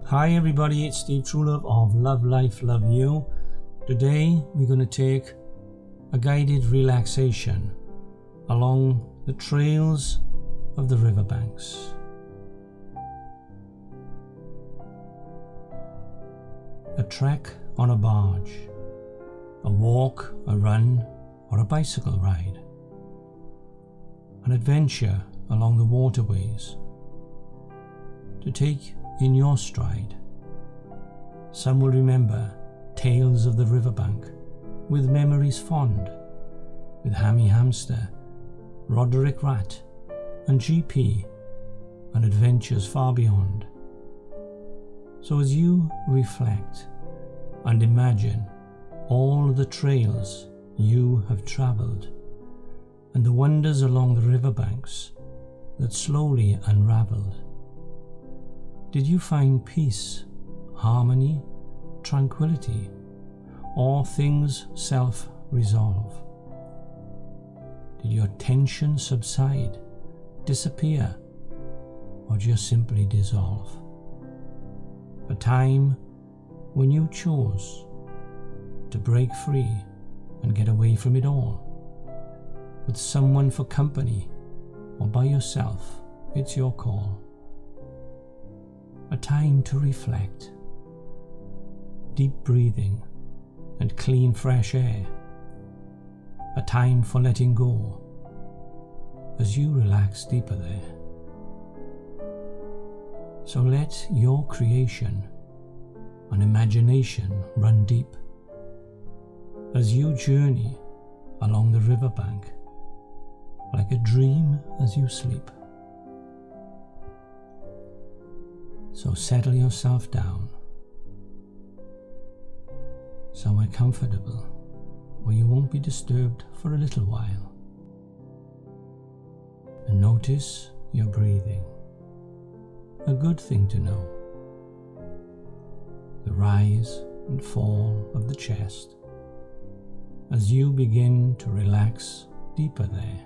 Hi everybody, it's Steve Truelove of Love Life, Love You. Today we're going to take a guided relaxation along the trails of the riverbanks. A trek on a barge, a walk, a run, or a bicycle ride. An adventure along the waterways to take in your stride. Some will remember tales of the riverbank with memories fond, with Hammy Hamster, Roderick Rat, and GP, and adventures far beyond. So as you reflect and imagine all the trails you have travelled and the wonders along the riverbanks that slowly unravelled, did you find peace, harmony, tranquility, or things self-resolve? Did your tension subside, disappear, or just simply dissolve? A time when you chose to break free and get away from it all, with someone for company or by yourself, it's your call. A time to reflect, deep breathing and clean fresh air. A time for letting go as you relax deeper there. So let your creation and imagination run deep as you journey along the riverbank like a dream as you sleep. So settle yourself down somewhere comfortable where you won't be disturbed for a little while, and notice your breathing. A good thing to know. The rise and fall of the chest as you begin to relax deeper there.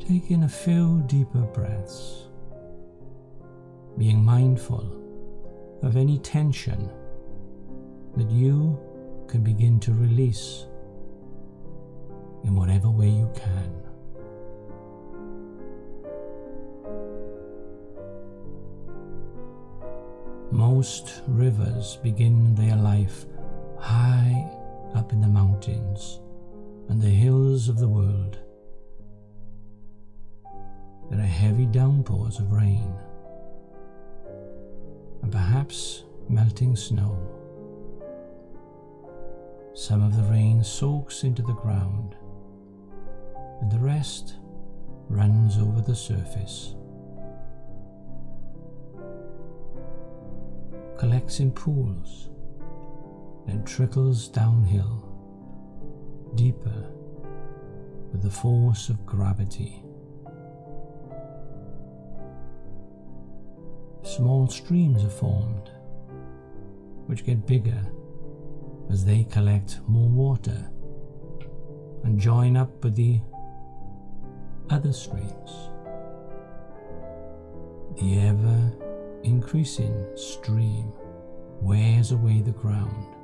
Take in a few deeper breaths, being mindful of any tension that you can begin to release in whatever way you can. Most rivers begin their life high up in the mountains and the hills of the world. There are heavy downpours of rain, and perhaps melting snow. Some of the rain soaks into the ground, and the rest runs over the surface, collects in pools, then trickles downhill, deeper with the force of gravity. Small streams are formed, which get bigger as they collect more water and join up with the other streams. The ever-increasing stream wears away the ground,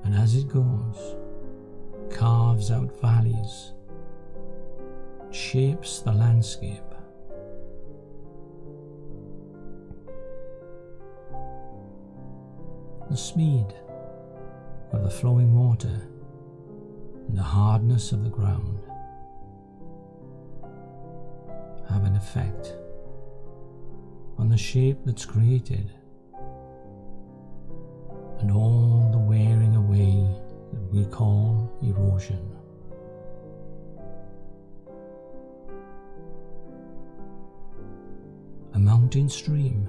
and as it goes, carves out valleys, shapes the landscape. The speed of the flowing water and the hardness of the ground have an effect on the shape that's created and all the wearing away that we call erosion. A mountain stream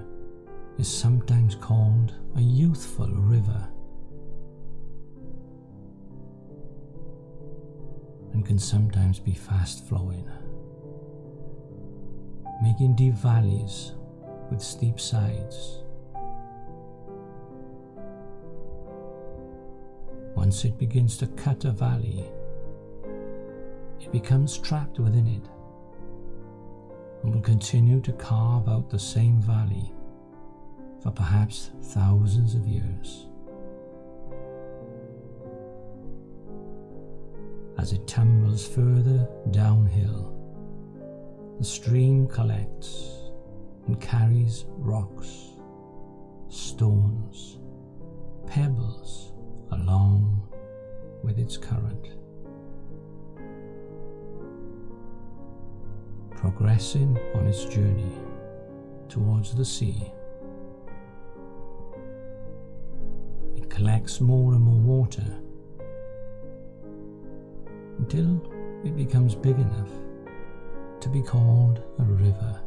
is sometimes called a youthful river and can sometimes be fast flowing, making deep valleys with steep sides. Once it begins to cut a valley, it becomes trapped within it and will continue to carve out the same valley for perhaps thousands of years. As it tumbles further downhill, the stream collects and carries rocks, stones, pebbles along with its current, progressing on its journey towards the sea. It collects more and more water until it becomes big enough to be called a river.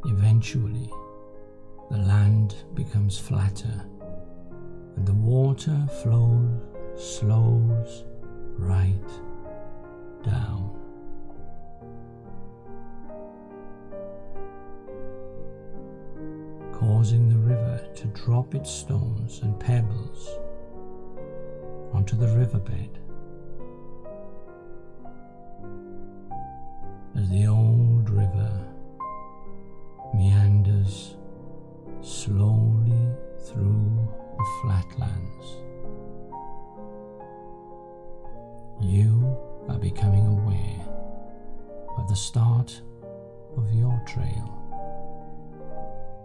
Eventually, the land becomes flatter and the water slows right down. Causing the river to drop its stones and pebbles onto the riverbed. As the old river meanders slowly through the flatlands, you are becoming aware of the start of your trail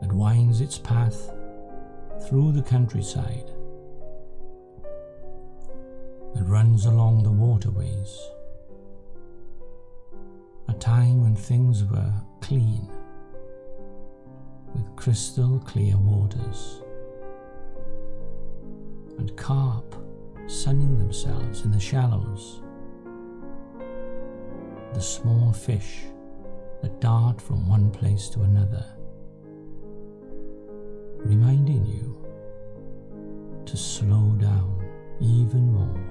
that winds its path through the countryside, that runs along the waterways, a time when things were clean, with crystal clear waters, and carp sunning themselves in the shallows, the small fish that dart from one place to another, reminding you to slow down even more.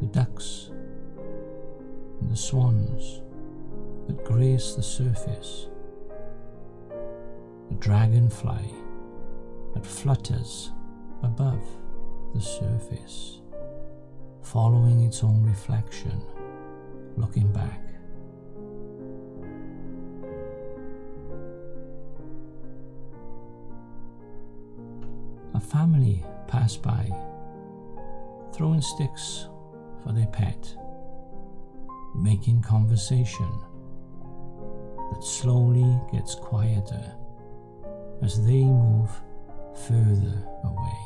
The ducks and the swans that grace the surface, the dragonfly that flutters above the surface, following its own reflection, looking back. A family passed by, throwing sticks for their pet, making conversation that slowly gets quieter as they move further away.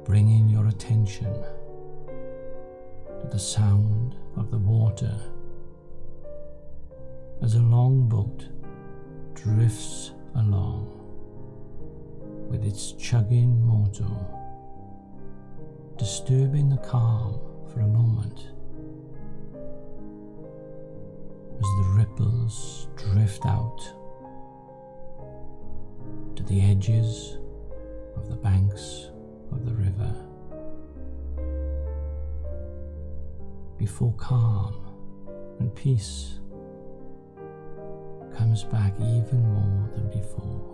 Bringing your attention to the sound of the water as a long boat drifts along with its chugging motor, disturbing the calm for a moment as the ripples drift out to the edges of the banks of the river, before calm and peace comes back even more than before.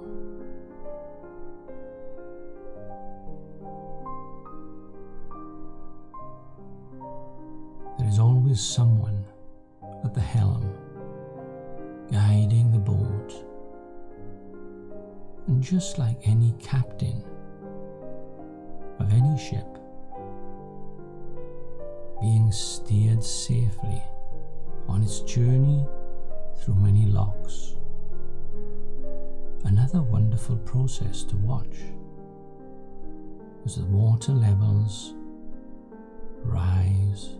There is always someone at the helm, guiding the boat, and just like any captain of any ship, being steered safely on its journey through many locks. Another wonderful process to watch as the water levels rise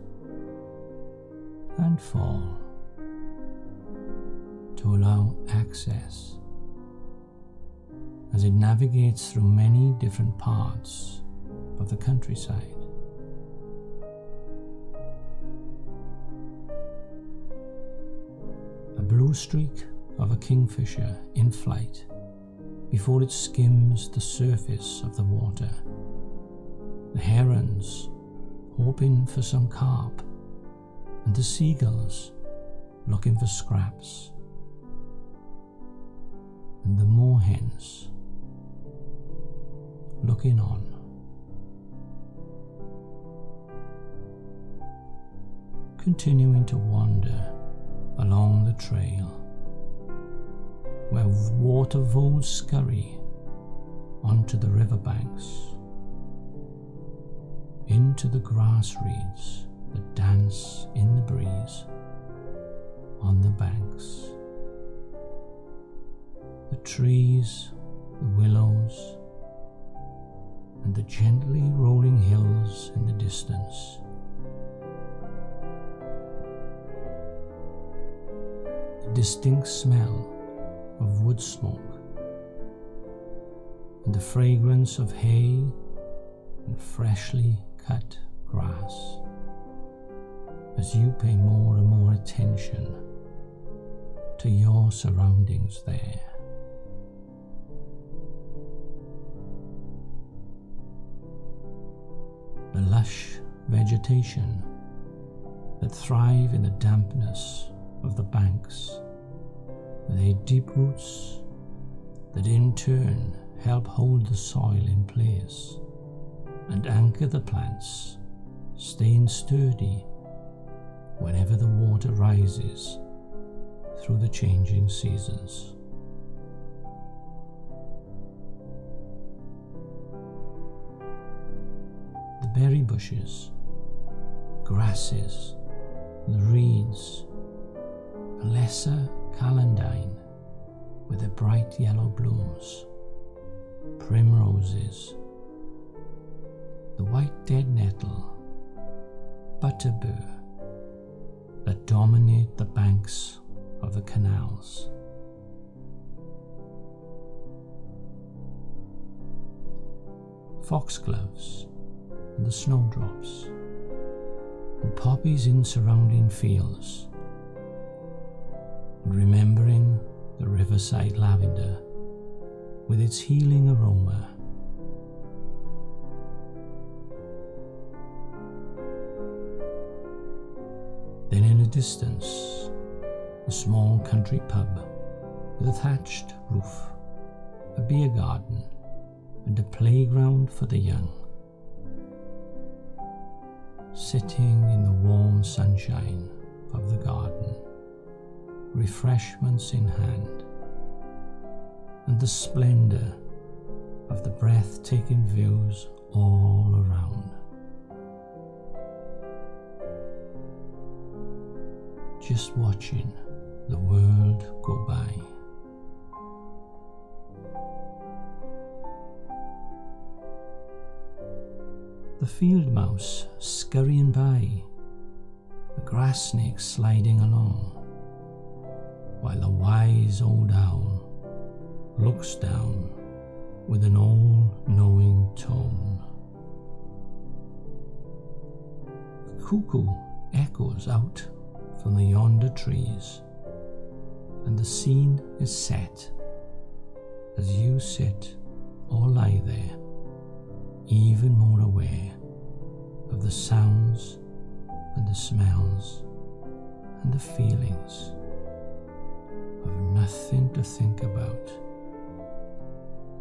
and fall to allow access as it navigates through many different parts of the countryside. A blue streak of a kingfisher in flight before it skims the surface of the water. The herons hoping for some carp, and the seagulls looking for scraps, and the moorhens looking on. Continuing to wander along the trail where water voles scurry onto the riverbanks, into the grass reeds that dance in the breeze on the banks. The trees, the willows, and the gently rolling hills in the distance. The distinct smell of wood smoke and the fragrance of hay and freshly cut grass as you pay more and more attention to your surroundings there. The lush vegetation that thrive in the dampness of the banks, with their deep roots that in turn help hold the soil in place and anchor the plants, staying sturdy whenever the water rises through the changing seasons. The berry bushes, grasses, the reeds, the lesser calendine with their bright yellow blooms, primroses, the white dead nettle, butterbur that dominate the banks of the canals. Foxgloves and the snowdrops, and poppies in surrounding fields, and remembering the riverside lavender with its healing aroma. Then in a distance, a small country pub with a thatched roof, a beer garden, and a playground for the young. Sitting in the warm sunshine of the garden, refreshments in hand, and the splendor of the breathtaking views all around. Just watching the world go by. The field mouse scurrying by, the grass snake sliding along, while the wise old owl looks down with an all-knowing tone. The cuckoo echoes out from the yonder trees, and the scene is set as you sit or lie there, even more aware of the sounds and the smells and the feelings of nothing to think about,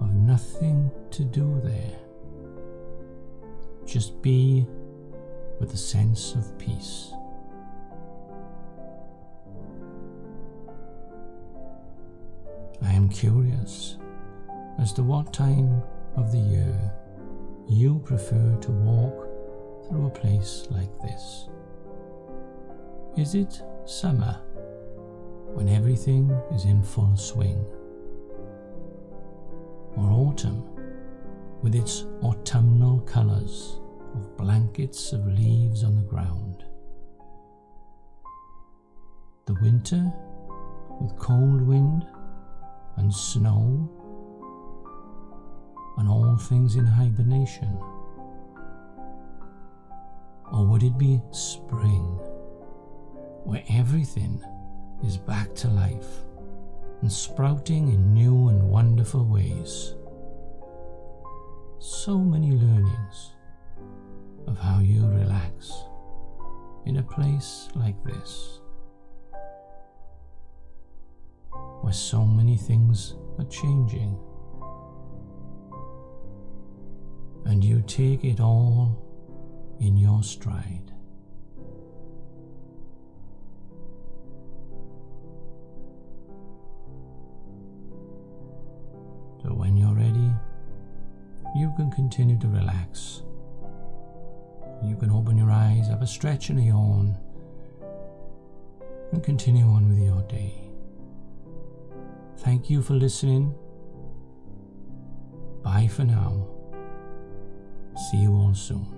of nothing to do there. Just be with a sense of peace. I am curious as to what time of the year you prefer to walk through a place like this. Is it summer, when everything is in full swing? Or autumn, with its autumnal colours of blankets of leaves on the ground? The winter, with cold wind and snow, and all things in hibernation? Or would it be spring, where everything is back to life and sprouting in new and wonderful ways? So many learnings of how you relax in a place like this. where so many things are changing. And you take it all in your stride. So when you're ready, you can continue to relax. You can open your eyes, have a stretch and a yawn, and continue on with your day. Thank you for listening. Bye for now. See you all soon.